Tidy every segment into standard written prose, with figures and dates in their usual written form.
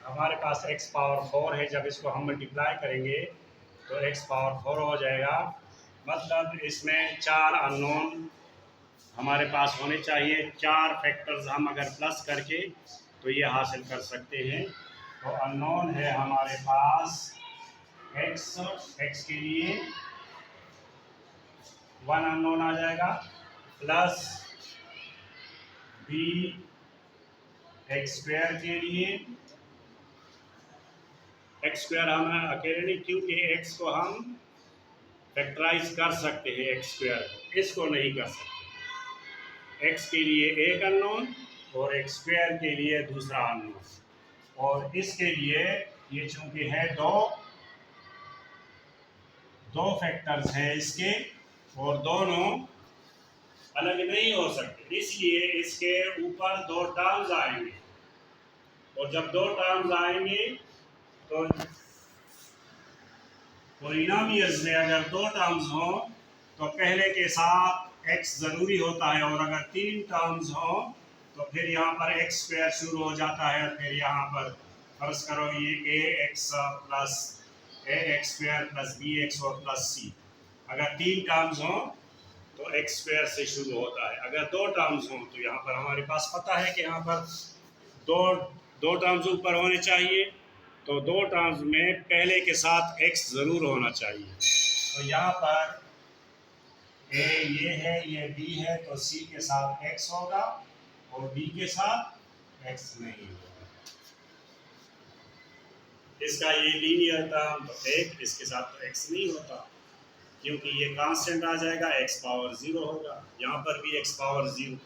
हमारे पास x power 4 है। जब इसको हम मल्टीप्लाई करेंगे तो x पावर 4 हो जाएगा। मतलब इसमें 4 अननोन हमारे पास होने चाहिए। 4 फैक्टर्स हम अगर प्लस करके तो ये हासिल कर सकते हैं। तो अननोन है हमारे पास x के लिए 1 अननोन आ जाएगा, प्लस b एक्स स्क्वायर के लिए एक्स स्क्वायर हम अकेले नहीं, क्योंकि एक्स को हम फैक्टराइज कर सकते हैं, एक्स स्क्वायर को इसको नहीं कर सकते। एक्स के लिए एक अननोन और एक्स स्क्वायर के लिए दूसरा अननोन। और इसके लिए ये चूंकि है दो फैक्टर्स हैं इसके, और दोनों अलग नहीं हो सकते, इसलिए इसके ऊपर 2 टर्म्स आएंगे। और जब 2 टर्म्स आएंगे तो पॉलिनोमियल्स में अगर 2 टर्म्स हो तो पहले के साथ x ज़रूरी होता है, और अगर 3 टर्म्स हो तो फिर यहाँ पर x स्क्वायर शुरू हो जाता है। फिर यहाँ पर फर्ज करो ये ax plus ax square plus bx और प्लस c। अगर 3 टर्म्स हो तो x स्क्वायर से शुरू होता है। अगर 2 टर्म्स हो तो यहाँ पर हमारे पास पता है कि यहाँ पर दो टर्म्स ऊपर होने चाहिए, तो 2 टर्म्स में पहले के साथ x ज़रूर होना चाहिए। तो यहाँ पर a ये है, ये b है, तो c के साथ x होगा और b के साथ x नहीं होगा। इसका ये लीनियर टर्म तो 1, इसके साथ तो x नहीं होता, क्योंकि ये कांस्टेंट आ जाएगा, x पावर 0 होगा। यहाँ पर भी x पावर 0,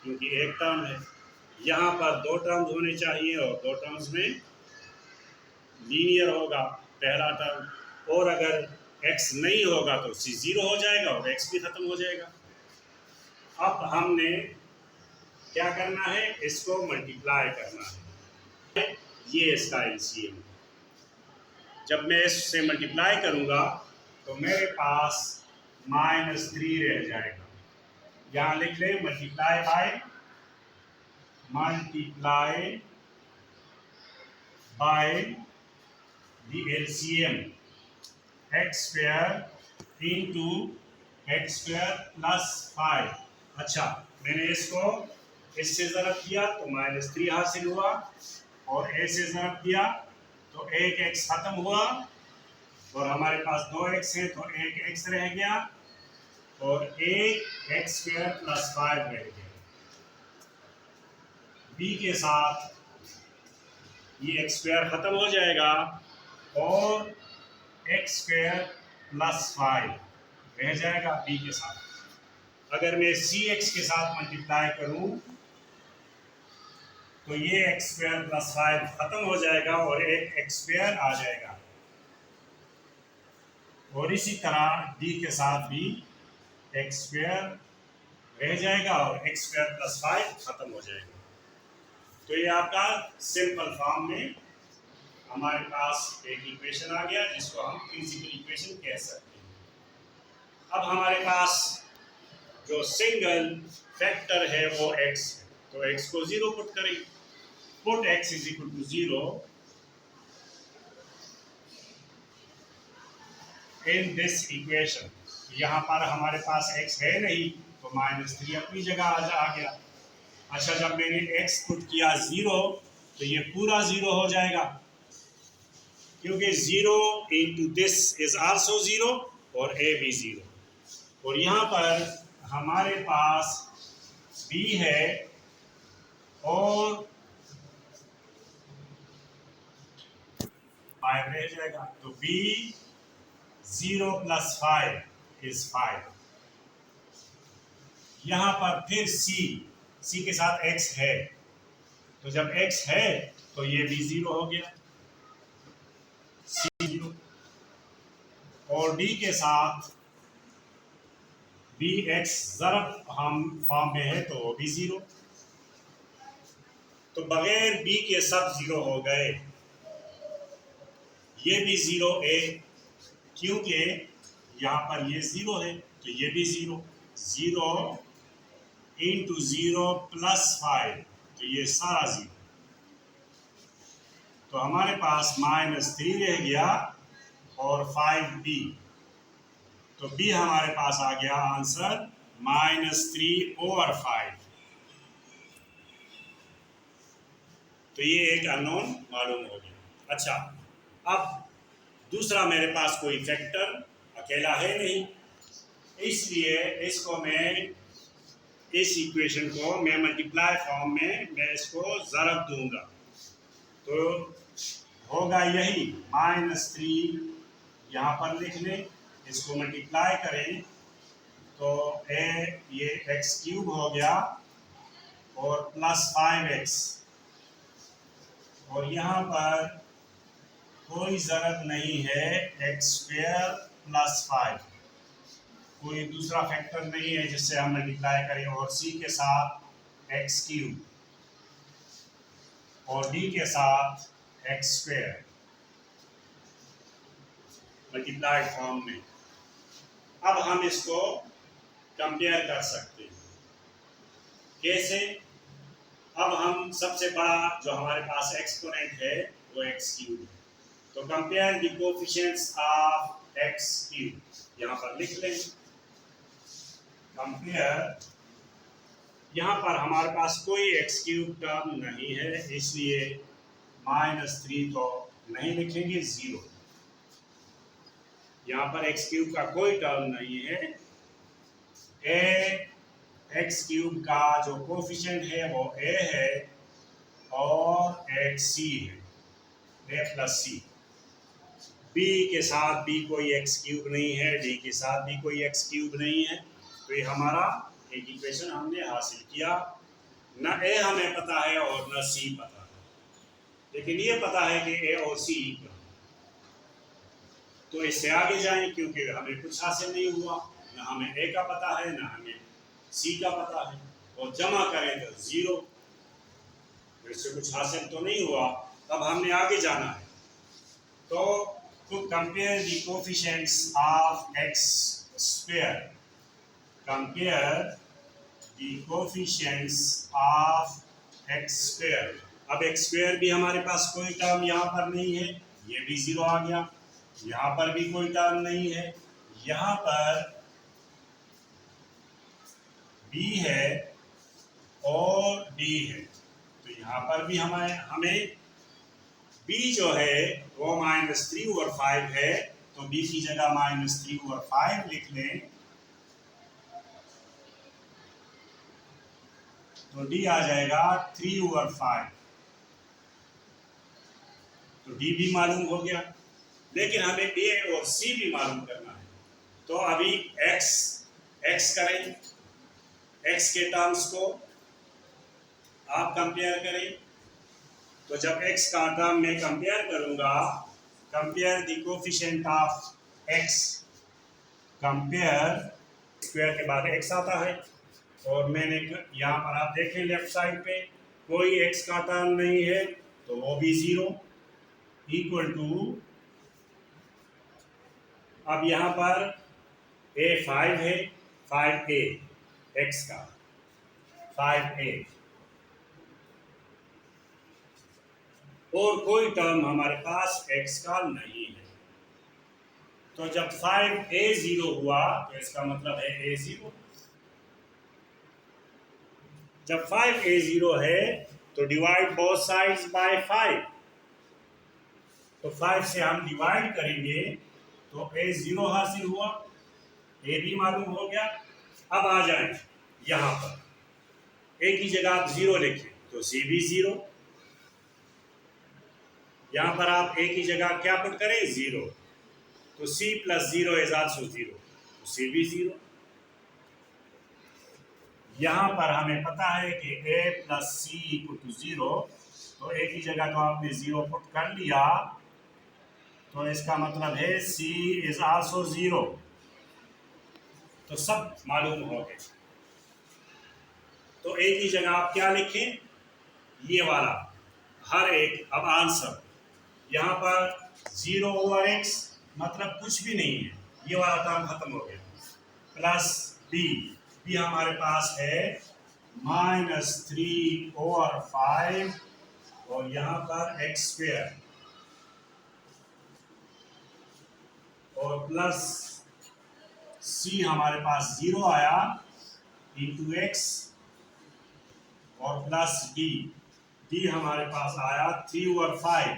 क्योंकि एक टर्म है। यहाँ पर 2 टर्म्स होने चाहिए और 2 टर्म्स में लीनियर होगा पहला टर्म, और अगर x नहीं होगा तो c 0 हो जाएगा और x भी खत्म हो जाएगा। अब हमने क्या करना है, इसको मल्टीप्लाई करना है। ये इसका एलसीएम। जब मैं इससे मल्टीप्लाई करूंगा तो मेरे पास -3 रह जाएगा। यहाँ लिख लें multiply by the LCM x square into x square plus 5। अच्छा, मैंने इसको इससे ज़रब किया तो -3 हासिल हुआ, और ए से ज़रब किया तो एक एक्स खत्म हुआ, और हमारे पास 2x है तो एक x रह गया, और एक एक्स स्क्वायर प्लस 5 रह गया। b के साथ ये एक्स स्क्वायर खत्म हो जाएगा और एक्स स्क्वायर प्लस 5 रह जाएगा b के साथ। अगर मैं cx के साथ मल्टीप्लाई करूं तो ये एक्स स्क्वायर प्लस 5 खत्म हो जाएगा और एक एक्स स्क्वायर आ जाएगा, और इसी तरह d के साथ भी एक्स स्क्वायर रह जाएगा और एक्स स्क्वायर प्लस 5 खत्म हो जाएगा। तो ये आपका सिंपल फॉर्म में हमारे पास एक इक्वेशन आ गया, जिसको हम प्रिंसिपल इक्वेशन कह सकते हैं। अब हमारे पास जो सिंगल फैक्टर है वो x है, तो x को 0 पुट करें। Put x is equal to 0 in this equation. यहाँ पर हमारे पास x है नहीं तो -3 अपनी जगह आ गया। अच्छा, जब मैंने x पुट किया 0 तो ये पूरा 0 हो जाएगा, क्योंकि 0 इंटू दिस इज आल्सो 0 और a भी 0। और यहाँ पर हमारे पास b है और 5 रह जाएगा, तो b 0 प्लस 5 इज 5। यहाँ पर फिर c के साथ x है, तो जब x है तो ये भी 0 हो गया, c 0। और d के साथ bx ज़रब हम फॉर्म में है तो वो भी 0। तो बगैर b के सब 0 हो गए। ये भी 0 है, क्योंकि यहाँ पर ये 0 है तो ये भी 0। 0 इंटू 0 प्लस 5, तो ये सारा 0। तो हमारे पास -3 रह गया और 5b, तो b हमारे पास आ गया आंसर -3/5। तो ये एक अननोन मालूम हो गया। अच्छा, अब दूसरा मेरे पास कोई फैक्टर अकेला है नहीं, इसलिए इसको मैं इस इक्वेशन को मैं मल्टीप्लाई फॉर्म में मैं इसको ज़रब दूंगा, तो होगा यही -3 यहाँ पर लिख लें, इसको मल्टीप्लाई करें तो ये x³ हो गया और +5x, और यहाँ पर कोई ज़रूरत नहीं है x² + 5, कोई दूसरा फैक्टर नहीं है जिससे हम मल्टीप्लाई करें, और c के साथ x³ और d के साथ x² मल्टीप्लाइड फॉर्म में। अब हम इसको कंपेयर कर सकते हैं। कैसे? अब हम सबसे बड़ा जो हमारे पास एक्सपोनेंट है वो x³ है, तो compare the coefficients of x³, यहाँ पर लिख लें कंपेयर। यहाँ पर हमारे पास कोई x³ टर्म नहीं है, इसलिए -3 तो नहीं लिखेंगे, 0। यहाँ पर x³ का कोई टर्म नहीं है। x³ का जो कोएफिशिएंट है वो a है और c है, a + c। b के साथ भी कोई x³ नहीं है, d के साथ भी कोई x³ नहीं है, तो ये हमारा एक इक्वेशन हमने हासिल किया। न a हमें पता है और न c पता है, लेकिन ये पता है कि a और c इक्वल। तो इससे आगे जाएं, क्योंकि हमें कुछ हासिल नहीं हुआ, न हमें a का पता है न हमें c का पता है, और जमा करें तो 0, तो इससे कुछ हासिल तो नहीं हुआ। तब हमने आगे जाना है, तो to compare the coefficients of x², compare the coefficients of x²। अब x² भी हमारे पास कोई टर्म यहाँ पर नहीं है, ये भी 0 आ गया। यहाँ पर भी कोई टर्म नहीं है, यहाँ पर b है और d है, तो यहाँ पर भी हमें b जो है वो -3/5 है, तो b की जगह -3/5 लिख लें, तो d आ जाएगा 3/5। तो d भी मालूम हो गया, लेकिन हमें a और c भी मालूम करना है। तो अभी x करें, x के टर्म्स को आप कंपेयर करें, तो जब x का टर्म मैं कंपेयर करूंगा, compare the coefficient of x, compare square के बाद x आता है, और मैंने यहाँ पर आप देखें लेफ्ट साइड पे कोई x का टर्म नहीं है, तो वो भी 0 इक्वल टू, अब यहाँ पर a 5 है, 5a x का 5a, और कोई टर्म हमारे पास x का नहीं है। तो जब 5a 0 हुआ तो इसका मतलब है a 0। जब 5a 0 है तो डिवाइड बोथ साइड्स बाय 5, तो 5 से हम डिवाइड करेंगे तो a 0 हासिल हुआ, a भी मालूम हो गया। अब आ जाए यहाँ पर a की जगह आप 0 लिखें तो c भी 0, यहाँ पर आप a की जगह क्या पुट करें 0, तो c + 0 इज आल्सो 0, तो c भी 0। यहाँ पर हमें पता है कि a + c = 0, तो a की जगह तो आपने 0 पुट कर लिया, तो इसका मतलब है c इज आल्सो 0, तो सब मालूम हो गए। तो a की जगह आप क्या लिखें, ये वाला हर एक। अब आंसर यहाँ पर 0/x मतलब कुछ भी नहीं है, ये वाला टर्म खत्म हो गया, प्लस b हमारे पास है -3/5, और यहाँ पर x², और प्लस सी हमारे पास 0 आया इंटू एक्स और प्लस डी, डी हमारे पास आया 3/5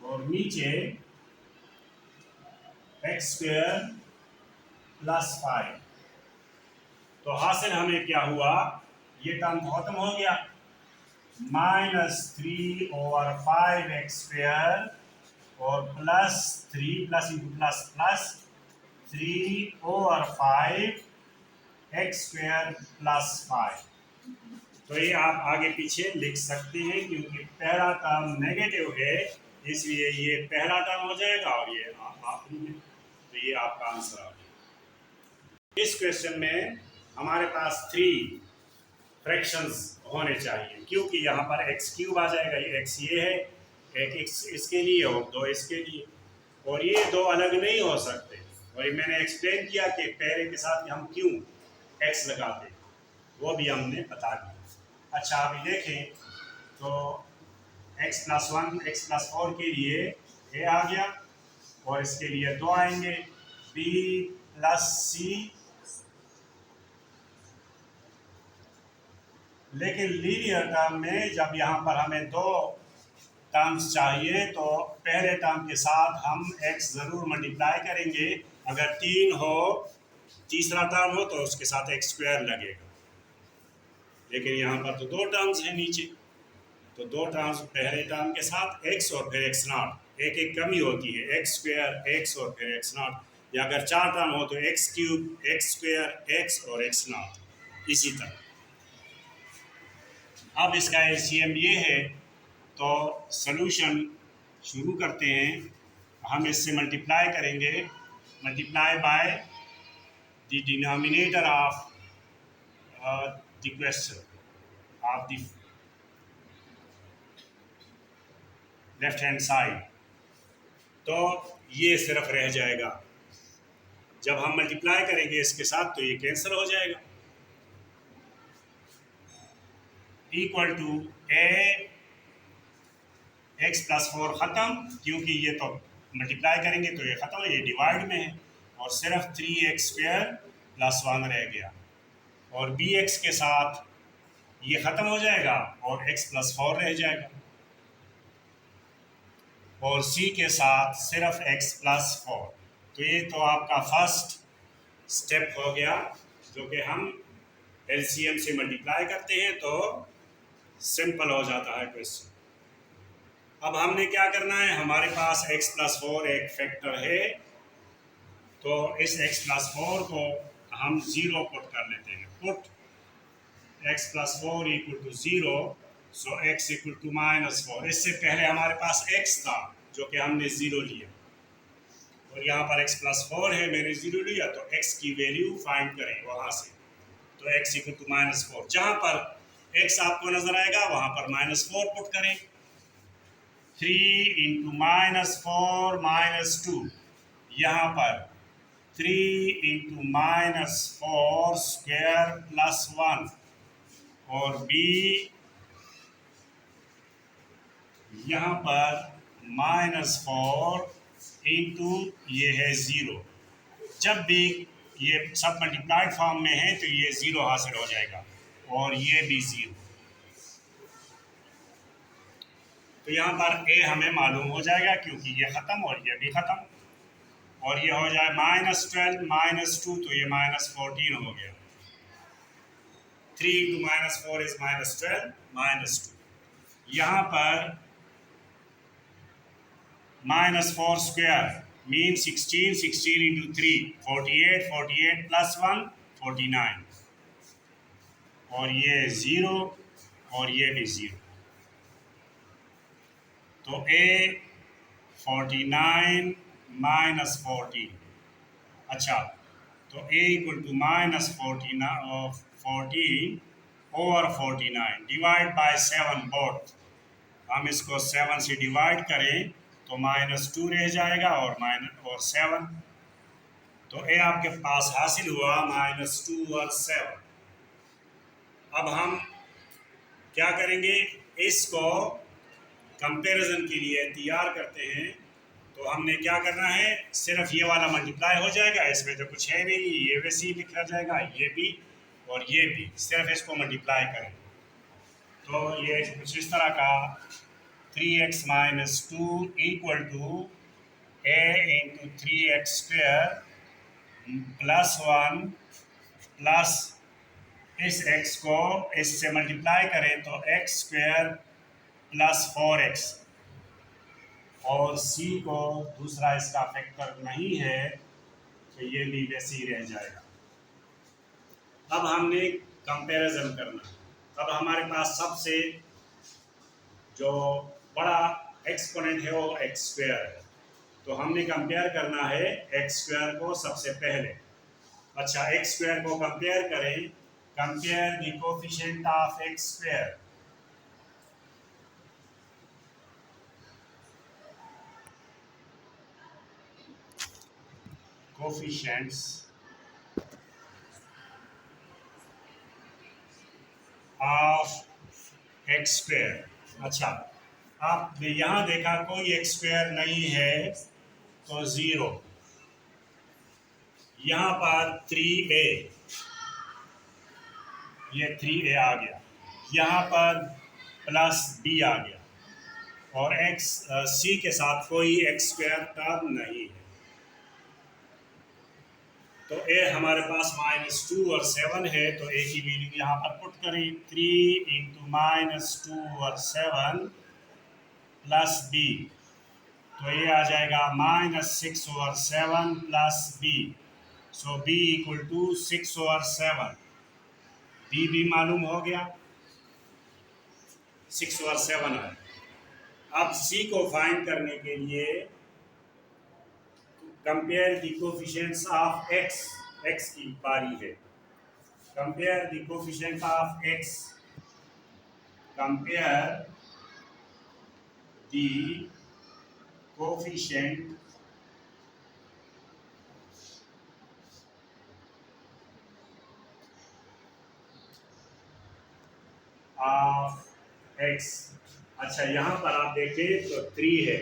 और नीचे एक्स स्क्वायर प्लस 5। तो हासिल हमें क्या हुआ, ये टर्म खत्म हो गया, -3/5 एक्स स्क्वायर और plus 3 plus into plus plus 3/5 x square plus 5। तो ये आप आगे पीछे लिख सकते हैं क्योंकि पहला टर्म नेगेटिव है, इसलिए ये पहला टर्म हो जाएगा और ये आखिरी में। तो ये आपका आंसर आ गया। इस क्वेश्चन में हमारे पास 3 फ्रैक्शंस होने चाहिए क्योंकि यहाँ पर एक्स क्यूब आ जाएगा, ये एक्स ये है, एक एक्स इसके लिए और 2 इसके लिए, और ये 2 अलग नहीं हो सकते। और मैंने एक्सप्लेन किया कि पहले के साथ हम क्यों एक्स लगाते, वो भी हमने बता दिया। अच्छा अभी देखें तो x+1 x+4 के लिए a आ गया और इसके लिए 2 आएंगे b प्लस सी, लेकिन लीनियर टर्म में जब यहाँ पर हमें 2 टर्म्स चाहिए तो पहले टर्म के साथ हम x ज़रूर मल्टीप्लाई करेंगे। अगर 3 हो, तीसरा टर्म हो तो उसके साथ x स्क्वायर लगेगा, लेकिन यहाँ पर तो 2 टर्म्स हैं नीचे, तो 2 टर्म्स पहले टर्म के साथ x और फिर x0, एक एक कमी होती है, x स्क्वायर x और फिर x0, या अगर 4 टर्म हो तो x cube x square x और x0, इसी तरह। अब इसका एलसीएम ये है, तो सॉल्यूशन शुरू करते हैं। हम इससे मल्टीप्लाई करेंगे, multiply by the denominator of the question of the left hand side, तो ये सिर्फ रह जाएगा। जब हम मल्टीप्लाई करेंगे इसके साथ तो ये कैंसिल हो जाएगा, इक्वल टू a x+4 ख़त्म, क्योंकि ये तो मल्टीप्लाई करेंगे तो ये ख़त्म है, ये डिवाइड में है, और सिर्फ 3x² + 1 रह गया, और bx के साथ ये ख़त्म हो जाएगा और x+4 रह जाएगा, और c के साथ सिर्फ x+4। तो ये तो आपका फर्स्ट स्टेप हो गया, जो कि हम एलसीएम से मल्टीप्लाई करते हैं तो सिंपल हो जाता है क्वेश्चन। अब हमने क्या करना है, हमारे पास x+4 एक फैक्टर है, तो इस x+4 को हम 0 पुट कर लेते हैं। पुट x+4 = 0, सो x = -4। इससे पहले हमारे पास x था जो कि हमने 0 लिया, और यहाँ पर x+4 है, मैंने 0 लिया, तो x की वैल्यू फाइंड करें वहाँ से। तो x = -4, जहाँ पर x आपको नजर आएगा वहाँ पर -4 पुट करें। 3 × -4 -2, यहाँ पर 3 × -4 स्क्वायर प्लस 1, और b यहाँ पर -4 इंटू ये है 0। जब भी ये सब मल्टीप्लाइड फॉर्म में है तो ये 0 हासिल हो जाएगा, और ये भी 0। तो यहाँ पर a हमें मालूम हो जाएगा क्योंकि ये ख़त्म और ये भी ख़त्म, और ये हो जाए -12 -2, तो ये -14 हो गया। 3 × -4 is -12 -2। यहाँ पर -4 स्क्वायर मीन 16, 16 × 3 48, 48 + 1 49, और ये 0 और ये भी 0। तो a 49 - 14, अच्छा, तो a = -14/49 डिवाइड बाय 7 बोथ। हम इसको 7 से डिवाइड करें तो -2 रह जाएगा और 7, तो a आपके पास हासिल हुआ -2 और 7। अब हम क्या करेंगे, इसको कंपैरिजन के लिए तैयार करते हैं तो हमने क्या करना है, सिर्फ ये वाला मल्टीप्लाई हो जाएगा, इसमें तो कुछ है नहीं, ये वैसे ही लिखा जाएगा, ये भी और ये भी, सिर्फ इसको मल्टीप्लाई करें तो ये कुछ इस तरह का 3x minus 2 equal to a into 3x square plus 1 plus इस x को इससे मल्टीप्लाई करें तो x स्क्वेयर प्लस 4x और c को दूसरा इसका फैक्टर नहीं है तो ये भी वैसे ही रह जाएगा। अब हमने कंपैरिजन करना, अब हमारे पास सबसे जो बड़ा एक्सपोनेंट है वो x स्क्वेयर है, तो हमने कंपेयर करना है x स्क्वायर को सबसे पहले। अच्छा, x स्क्वायर को कंपेयर करें, compare the coefficient of x square, coefficients of x square. अच्छा, आप यहाँ देखा कोई x स्क्वायर नहीं है तो 0, यहाँ पर 3a, ये 3a आ गया, यहाँ पर प्लस b आ गया और c के साथ कोई x स्क्वायर टर्म नहीं है तो a हमारे पास -2 और 7 है तो a की वैल्यू यहाँ पर पुट करें, 3 इंटू -2 और 7 प्लस b, तो ये आ जाएगा -6 और 7 plus b, so b equal to 6 और 7, b भी मालूम हो गया, 6 और 7 है। अब c को फाइंड करने के लिए compare the coefficients of x, x की बारी है, compare the coefficient of x, compare the coefficient of x। अच्छा, यहाँ पर आप देखें तो 3 है,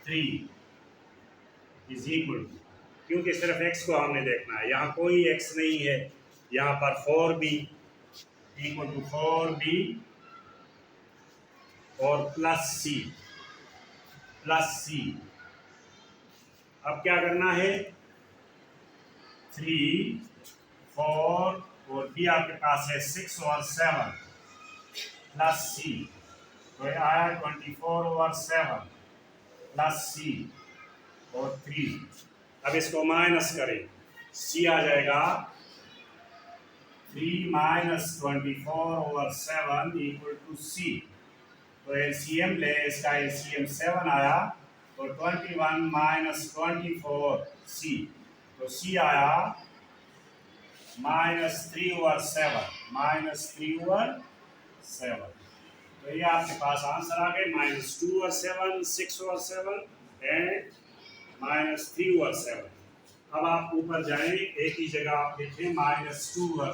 3 इज इक्वल टू, क्योंकि सिर्फ x को हमने देखना है, यहाँ कोई x नहीं है, यहाँ पर 4b इक्वल टू 4b और प्लस c। अब क्या करना है, 3, 4 और b आपके पास है 6 और 7 प्लस c, तो ये आया 24 और 7 प्लस c और 3। अब इसको माइनस करें, c आ जाएगा 3 minus 24 over 7 equal to c, तो एलसीएम ले, इसका एलसीएम 7 आया तो 21 माइनस 24 c, तो c आया -3 ओवर 7, तो ये आपके पास आंसर आ गए -2 और 7, 6 और 7 एंड -3 और 7। अब आप ऊपर जाएं, एक ही जगह आप देखें -2 और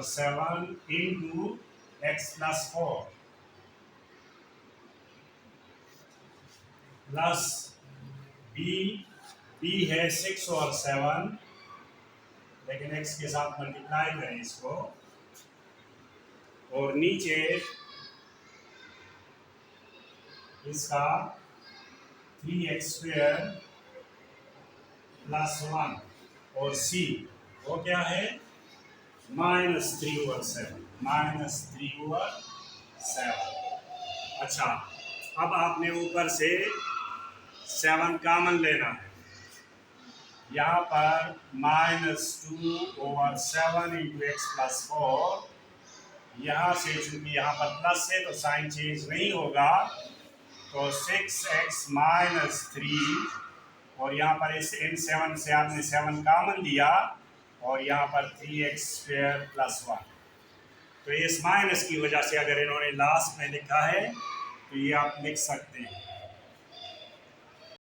7 into x plus 4 plus b है 6 और 7, लेकिन x के साथ मल्टीप्लाई करें इसको, और नीचे इसका 3x स्क्वायर प्लस 1 और c वो क्या है -3 ओवर 7। अच्छा, अब आपने ऊपर से 7 कॉमन लेना है, यहाँ पर -2 ओवर 7 इंटू एक्स प्लस 4, यहाँ से चूंकि यहाँ पर प्लस है तो साइन चेंज नहीं होगा, तो 6x माइनस 3 और यहाँ पर इस इन 7 से आपने 7 कॉमन लिया और यहाँ पर 3x स्क्वायर प्लस 1, तो इस माइनस की वजह से अगर इन्होंने लास्ट में लिखा है तो ये आप लिख सकते हैं